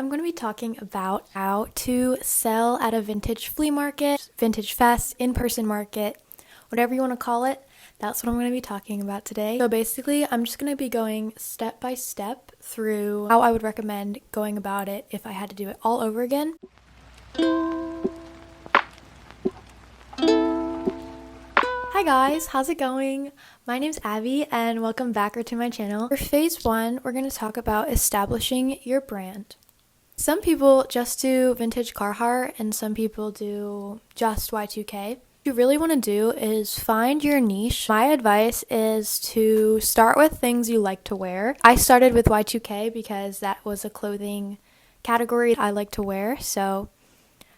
I'm going to be talking about how to sell at a vintage flea market, vintage fest, in-person market, whatever you want to call it. That's what I'm going to be talking about today. So basically, I'm just going to be going step by step through how I would recommend going about it if I had to do it all over again. Hi guys, how's it going? My name's Abby and welcome back to my channel. For phase one, we're going to talk about establishing your brand. Some people just do vintage Carhartt and some people do just Y2K. What you really want to do is find your niche. My advice is to start with things you like to wear. I started with Y2K because that was a clothing category I like to wear. So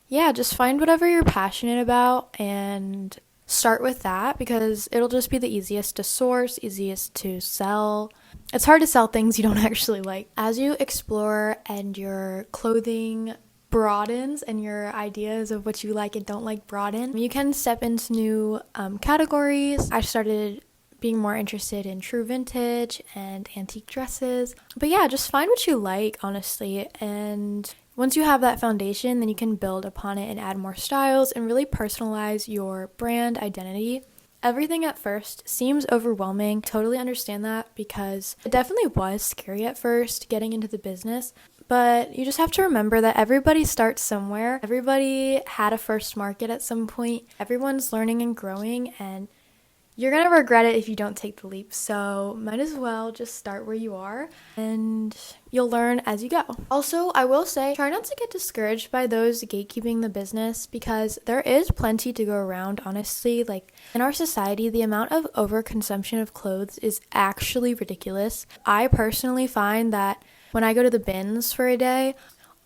yeah, just find whatever you're passionate about and start with that because it'll just be the easiest to source, easiest to sell. It's hard to sell things you don't actually like. As you explore and your clothing broadens and your ideas of what you like and don't like broaden, you can step into new categories. I started being more interested in true vintage and antique dresses. But yeah, just find what you like, honestly. And once you have that foundation, then you can build upon it and add more styles and really personalize your brand identity. Everything at first seems overwhelming. Totally understand that because it definitely was scary at first getting into the business. But you just have to remember that everybody starts somewhere. Everybody had a first market at some point. Everyone's learning and growing, and you're going to regret it if you don't take the leap. So might as well just start where you are and you'll learn as you go. Also, I will say, try not to get discouraged by those gatekeeping the business because there is plenty to go around, honestly. Like in our society, the amount of overconsumption of clothes is actually ridiculous. I personally find that when I go to the bins for a day,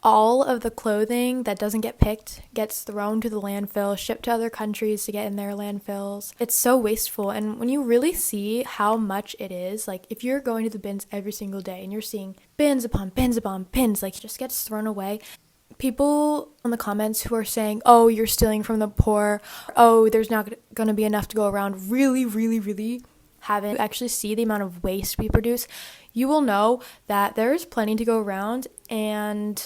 all of the clothing that doesn't get picked gets thrown to the landfill, shipped to other countries to get in their landfills. It's so wasteful. And when you really see how much it is, like if you're going to the bins every single day and you're seeing bins upon bins upon bins, like it just gets thrown away. People in the comments who are saying, oh, you're stealing from the poor, oh, there's not going to be enough to go around, really haven't actually see the amount of waste we produce, you will know that there's plenty to go around. And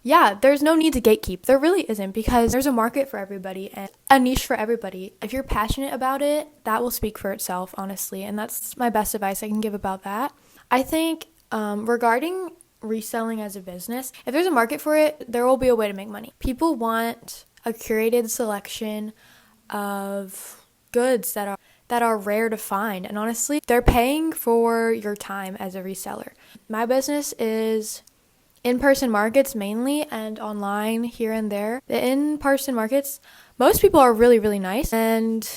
yeah, there's no need to gatekeep. There really isn't because there's a market for everybody and a niche for everybody. If you're passionate about it, that will speak for itself, honestly. And that's my best advice I can give about that. I think regarding reselling as a business, if there's a market for it, there will be a way to make money. People want a curated selection of goods that are rare to find. And honestly, they're paying for your time as a reseller. My business is in-person markets mainly and online here and there. The in-person markets, most people are really nice and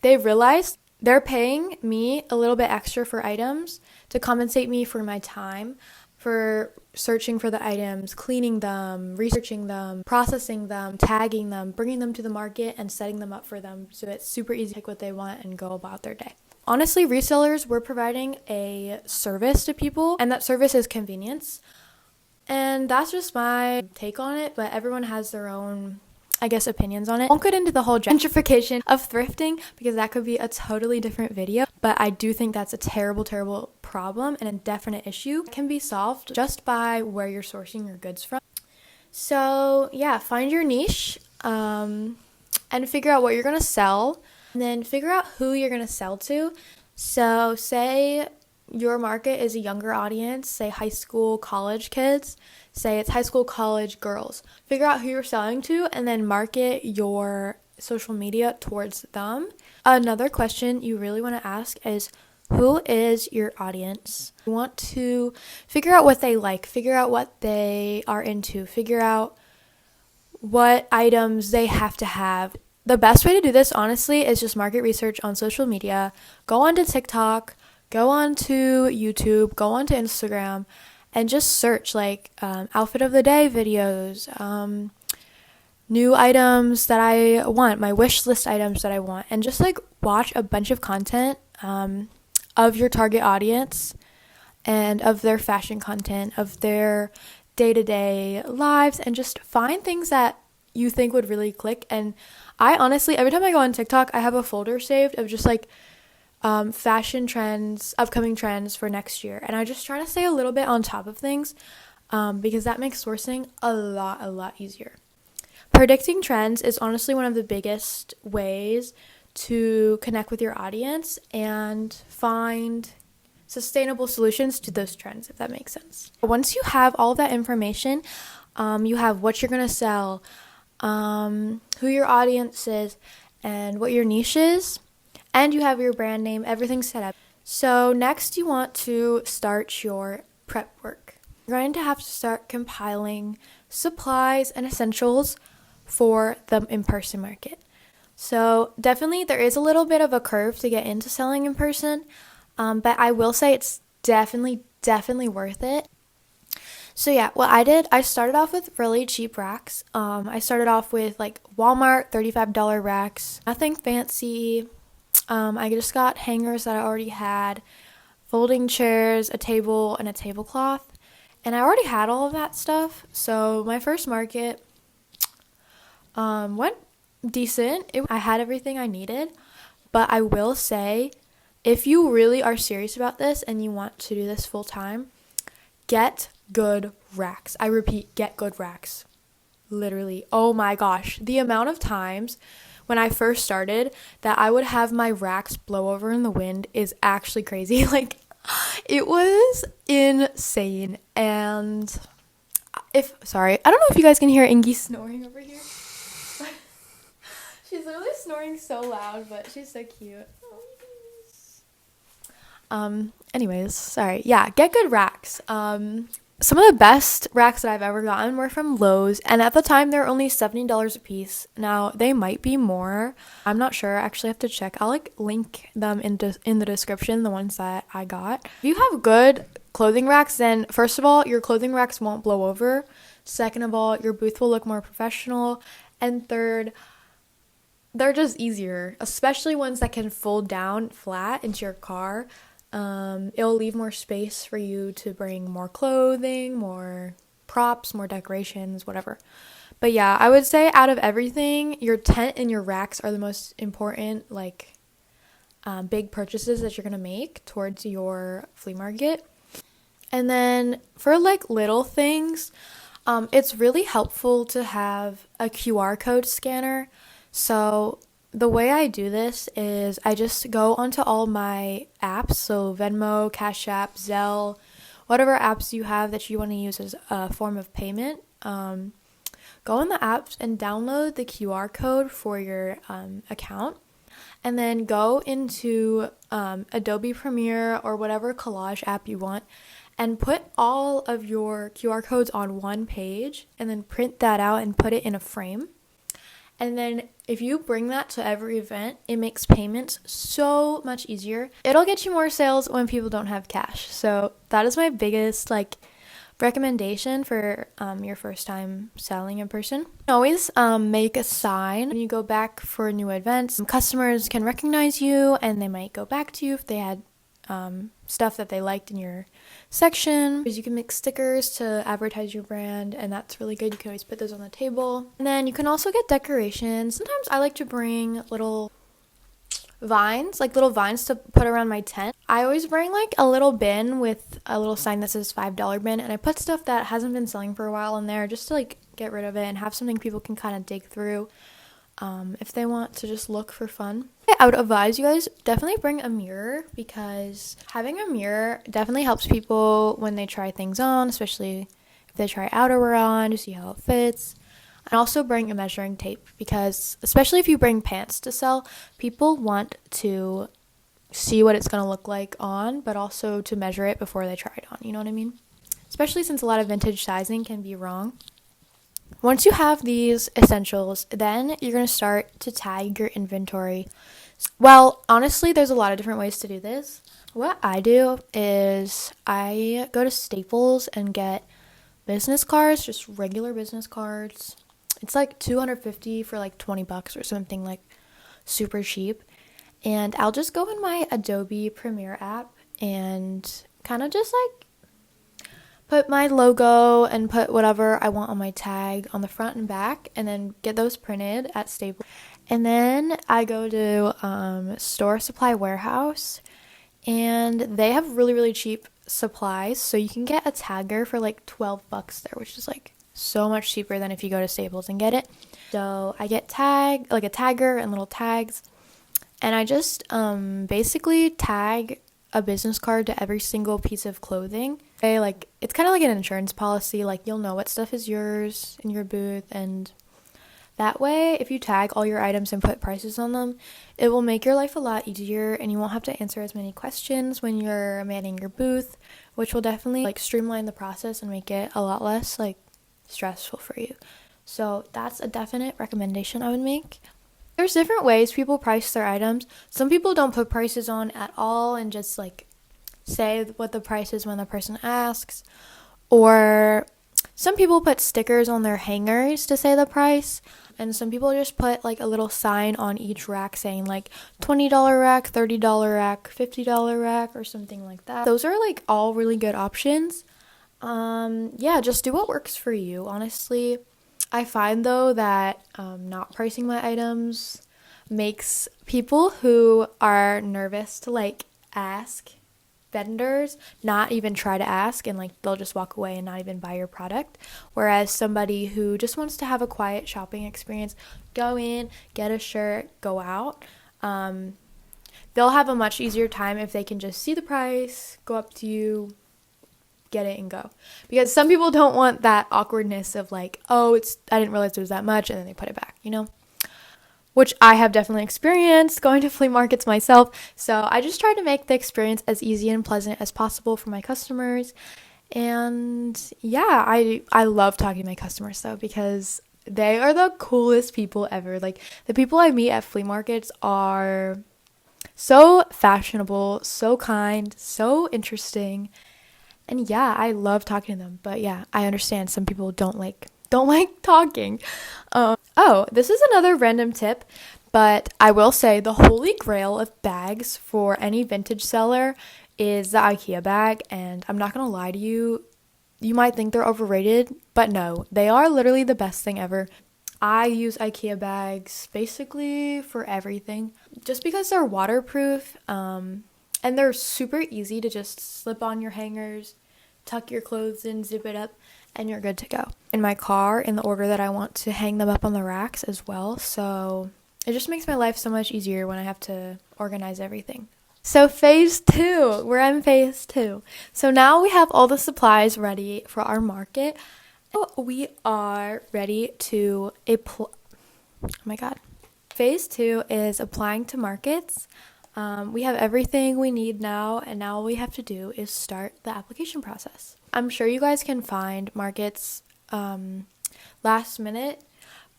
they've realized they're paying me a little bit extra for items to compensate me for my time, for searching for the items, cleaning them, researching them, processing them, tagging them, bringing them to the market and setting them up for them so it's super easy to pick what they want and go about their day. Honestly, resellers, we're providing a service to people and that service is convenience. And that's just my take on it, but everyone has their own, I guess, opinions on it. I won't get into the whole gentrification of thrifting because that could be a totally different video, but I do think that's a terrible problem and a definite issue. It can be solved just by where you're sourcing your goods from. So yeah, find your niche and figure out what you're going to sell and then figure out who you're going to sell to. So say your market is a younger audience, say high school, college kids, say it's high school, college girls. Figure out who you're selling to and then market your social media towards them. Another question you really want to ask is, who is your audience? You want to figure out what they like, figure out what they are into, figure out what items they have to have. The best way to do this, honestly, is just market research on social media. Go onto TikTok, go on to YouTube, go on to Instagram, and just search like outfit of the day videos, new items that I want, my wish list items that I want, and just like watch a bunch of content of your target audience and of their fashion content, of their day-to-day lives, and just find things that you think would really click. And I honestly, every time I go on TikTok, I have a folder saved of just like fashion trends, upcoming trends for next year. And I just try to stay a little bit on top of things. because that makes sourcing a lot easier. Predicting trends is honestly one of the biggest ways to connect with your audience and find sustainable solutions to those trends, if that makes sense. Once you have all of that information, you have what you're going to sell, who your audience is, and what your niche is, and you have your brand name, everything set up. So next you want to start your prep work. You're going to have to start compiling supplies and essentials for the in-person market. So definitely there is a little bit of a curve to get into selling in person, but I will say it's definitely worth it. So yeah, what I did, I started off with really cheap racks. I started off with like Walmart $35 racks, nothing fancy. I just got hangers that I already had, folding chairs, a table, and a tablecloth. And I already had all of that stuff. So my first market went decent. I had everything I needed. But I will say, if you really are serious about this and you want to do this full time, get good racks. I repeat, get good racks. Literally. Oh my gosh. The amount of times when I first started that I would have my racks blow over in the wind is actually crazy. Like, it was insane. And I don't know if you guys can hear Ingy snoring over here. She's literally snoring so loud, but she's so cute. Anyways, sorry. Yeah, get good racks. Some of the best racks that I've ever gotten were from Lowe's, and at the time they were only $70 a piece. Now they might be more. I'm not sure. I actually have to check. I'll link them in the description, the ones that I got. If you have good clothing racks, then first of all, your clothing racks won't blow over. Second of all, your booth will look more professional. And third, they're just easier, especially ones that can fold down flat into your car. It'll leave more space for you to bring more clothing, more props, more decorations, whatever. But yeah, I would say out of everything, your tent and your racks are the most important, big purchases that you're going to make towards your flea market. And then for little things, it's really helpful to have a QR code scanner. So the way I do this is I just go onto all my apps, so Venmo, Cash App, Zelle, whatever apps you have that you want to use as a form of payment. Go in the apps and download the QR code for your account, and then go into Adobe Premiere or whatever collage app you want and put all of your QR codes on one page and then print that out and put it in a frame. And then if you bring that to every event, it makes payments so much easier. It'll get you more sales when people don't have cash. So that is my biggest recommendation for your first time selling in person. Always make a sign when you go back for new events. Customers can recognize you and they might go back to you if they had stuff that they liked in your section. You can make stickers to advertise your brand, and that's really good. You can always put those on the table. And then you can also get decorations. Sometimes I like to bring little vines to put around my tent. I always bring a little bin with a little sign that says $5 bin, and I put stuff that hasn't been selling for a while in there just to get rid of it and have something people can kind of dig through if they want to just look for fun. I would advise you guys definitely bring a mirror, because having a mirror definitely helps people when they try things on, especially if they try outerwear on to see how it fits. And also bring a measuring tape, because especially if you bring pants to sell, people want to see what it's going to look like on, but also to measure it before they try it on, you know what I mean? Especially since a lot of vintage sizing can be wrong. Once you have these essentials, then you're going to start to tag your inventory. Well, honestly, there's a lot of different ways to do this. What I do is I go to Staples and get business cards, just regular business cards. It's $250 for $20 or something, super cheap. And I'll just go in my Adobe Premiere app and kind of just put my logo and put whatever I want on my tag on the front and back, and then get those printed at Staples. And then I go to Store Supply Warehouse, and they have really cheap supplies. So you can get a tagger for like 12 bucks there, which is like so much cheaper than if you go to Staples and get it. So I get a tagger and little tags, and I just basically tag a business card to every single piece of clothing. Okay, like it's kind of like an insurance policy. Like you'll know what stuff is yours in your booth, and that way, if you tag all your items and put prices on them, it will make your life a lot easier, and you won't have to answer as many questions when you're manning your booth, which will definitely like streamline the process and make it a lot less like stressful for you. So that's a definite recommendation I would make. There's different ways people price their items. Some people don't put prices on at all and just like say what the price is when the person asks, or some people put stickers on their hangers to say the price, and some people just put like a little sign on each rack saying like $20 rack, $30 rack, $50 rack, or something like that. Those are like all really good options. Yeah, just do what works for you, honestly. I find though that not pricing my items makes people who are nervous to like ask vendors not even try to ask, and like they'll just walk away and not even buy your product. Whereas somebody who just wants to have a quiet shopping experience, go in, get a shirt, go out, they'll have a much easier time if they can just see the price, go up to you, get it and go. Because some people don't want that awkwardness of like, oh, I didn't realize it was that much, and then they put it back, you know? Which I have definitely experienced going to flea markets myself. So I just try to make the experience as easy and pleasant as possible for my customers. And yeah, I love talking to my customers though, because they are the coolest people ever. Like the people I meet at flea markets are so fashionable, so kind, so interesting. And yeah, I love talking to them. But yeah, I understand some people don't like talking. This is another random tip, but I will say the holy grail of bags for any vintage seller is the IKEA bag, and I'm not gonna lie to you, you might think they're overrated, but no, they are literally the best thing ever. I use IKEA bags basically for everything, just because they're waterproof, and they're super easy to just slip on your hangers, tuck your clothes in, zip it up, and you're good to go. In my car, in the order that I want to hang them up on the racks as well. So it just makes my life so much easier when I have to organize everything. So phase 2, we're in phase 2. So now we have all the supplies ready for our market. We are ready to oh my god. Phase 2 is applying to markets. We have everything we need now, and now all we have to do is start the application process. I'm sure you guys can find markets last minute,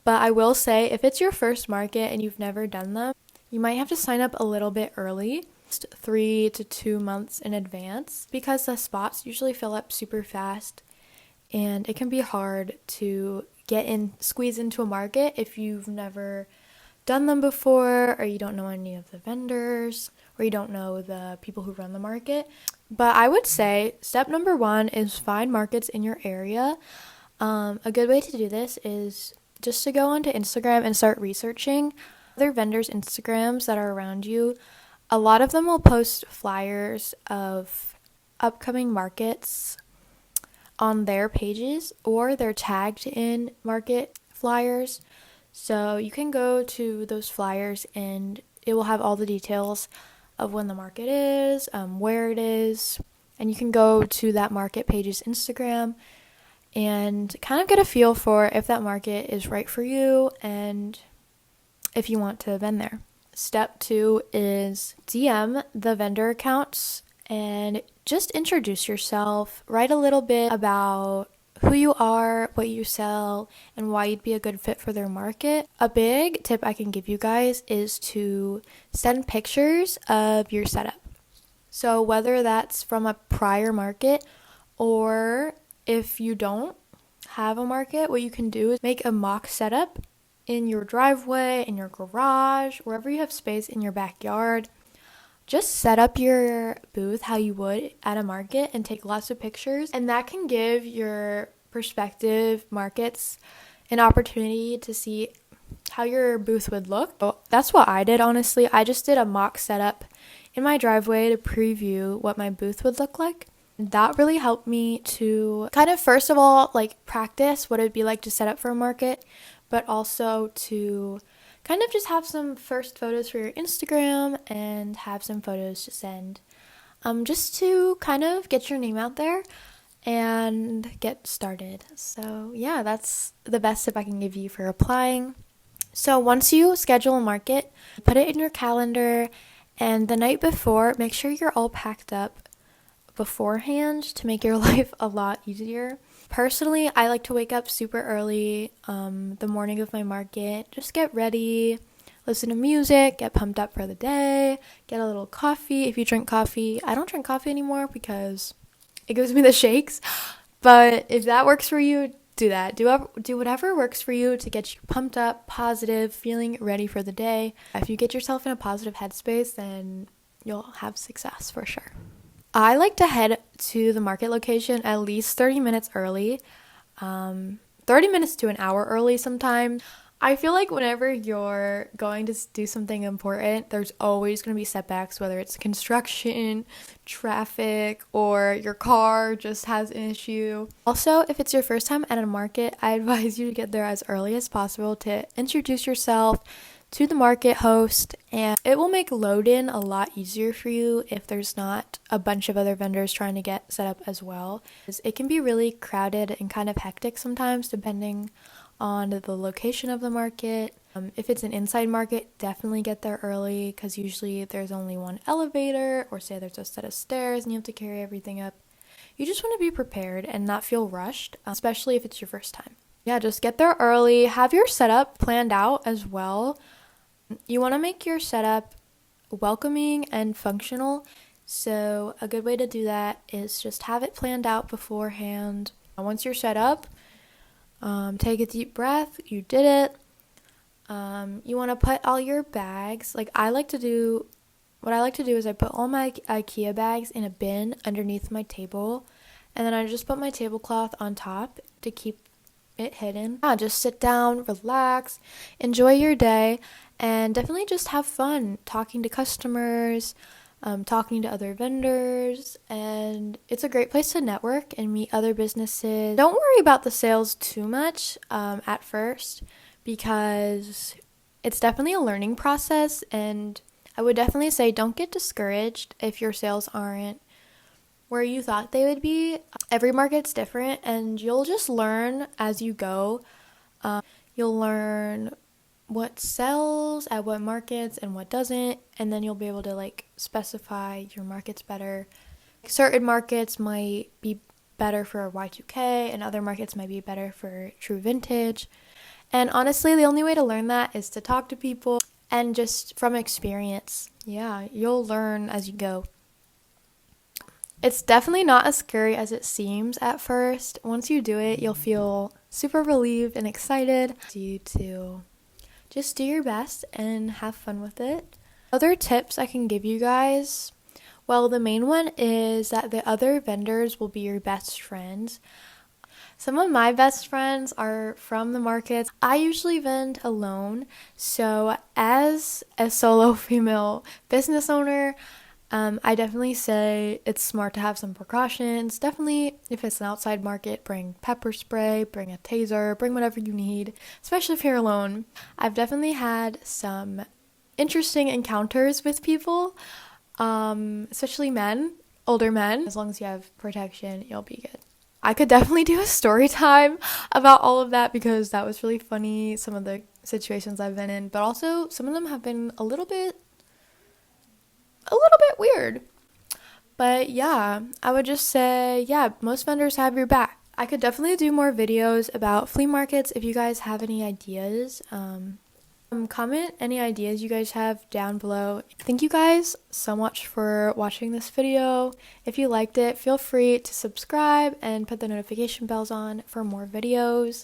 but I will say if it's your first market and you've never done them, you might have to sign up a little bit early, 3 to 2 months in advance, because the spots usually fill up super fast, and it can be hard to squeeze into a market if you've never done them before, or you don't know any of the vendors, or you don't know the people who run the market. But I would say step number 1 is find markets in your area. A good way to do this is just to go onto Instagram and start researching other vendors' Instagrams that are around you. A lot of them will post flyers of upcoming markets on their pages, or they're tagged in market flyers. So you can go to those flyers and it will have all the details of when the market is, where it is, and you can go to that market page's Instagram and kind of get a feel for if that market is right for you and if you want to vend there. Step 2 is DM the vendor accounts and just introduce yourself. Write a little bit about who you are, what you sell, and why you'd be a good fit for their market. A big tip I can give you guys is to send pictures of your setup. So whether that's from a prior market, or if you don't have a market, what you can do is make a mock setup in your driveway, in your garage, wherever you have space in your backyard. Just set up your booth how you would at a market and take lots of pictures, and that can give your prospective markets an opportunity to see how your booth would look. So that's what I did, honestly. I just did a mock setup in my driveway to preview what my booth would look like. that really helped me to kind of, first of all, like practice what it'd be like to set up for a market, but also to kind of just have some first photos for your Instagram and have some photos to send, just to kind of get your name out there and get started. So yeah, that's the best tip I can give you for applying. So once you schedule a market, put it in your calendar, and the night before, make sure you're all packed up beforehand to make your life a lot easier. Personally, I like to wake up super early the morning of my market, just get ready, listen to music, get pumped up for the day, get a little coffee if you drink coffee. I don't drink coffee anymore because it gives me the shakes, but if that works for you, do that. Do whatever works for you to get you pumped up, positive, feeling ready for the day. If you get yourself in a positive headspace, then you'll have success for sure. I like to head to the market location at least 30 minutes early, 30 minutes to an hour early sometimes. I feel like whenever you're going to do something important, there's always going to be setbacks, whether it's construction, traffic, or your car just has an issue. Also, if it's your first time at a market, I advise you to get there as early as possible to introduce yourself to the market host, and it will make load-in a lot easier for you if there's not a bunch of other vendors trying to get set up as well. It can be really crowded and kind of hectic sometimes depending on the location of the market. If it's an inside market, definitely get there early because usually there's only one elevator, or say there's a set of stairs and you have to carry everything up. You just want to be prepared and not feel rushed, especially if it's your first time. Yeah, just get there early. Have your setup planned out as well. You want to make your setup welcoming and functional. So a good way to do that is just have it planned out beforehand. Once you're set up, take a deep breath. You did it. You want to put all your bags. What I like to do is I put all my IKEA bags in a bin underneath my table, and then I just put my tablecloth on top to keep it hidden. Yeah, just sit down, relax, enjoy your day, and definitely just have fun talking to customers, talking to other vendors, and it's a great place to network and meet other businesses. Don't worry about the sales too much at first, because it's definitely a learning process, and I would definitely say don't get discouraged if your sales aren't where you thought they would be. Every market's different, and you'll just learn as you go. You'll learn what sells at what markets and what doesn't, and then you'll be able to specify your markets better. Certain markets might be better for Y2K, and other markets might be better for true vintage. And honestly, the only way to learn that is to talk to people and just from experience. Yeah, you'll learn as you go. It's definitely not as scary as it seems at first. Once you do it, you'll feel super relieved and excited. You to just do your best and have fun with it. Other tips I can give you guys, well, the main one is that the other vendors will be your best friends. Some of my best friends are from the markets. I usually vend alone, so as a solo female business owner, I definitely say it's smart to have some precautions. Definitely, if it's an outside market, bring pepper spray, bring a taser, bring whatever you need, especially if you're alone. I've definitely had some interesting encounters with people, especially men, older men. As long as you have protection, you'll be good. I could definitely do a story time about all of that because that was really funny, some of the situations I've been in, but also some of them have been a little bit weird. But yeah, I would just say, yeah, most vendors have your back. I could definitely do more videos about flea markets if you guys have any ideas. Comment any ideas you guys have down below. Thank you guys so much for watching this video. If you liked it, feel free to subscribe and put the notification bells on for more videos.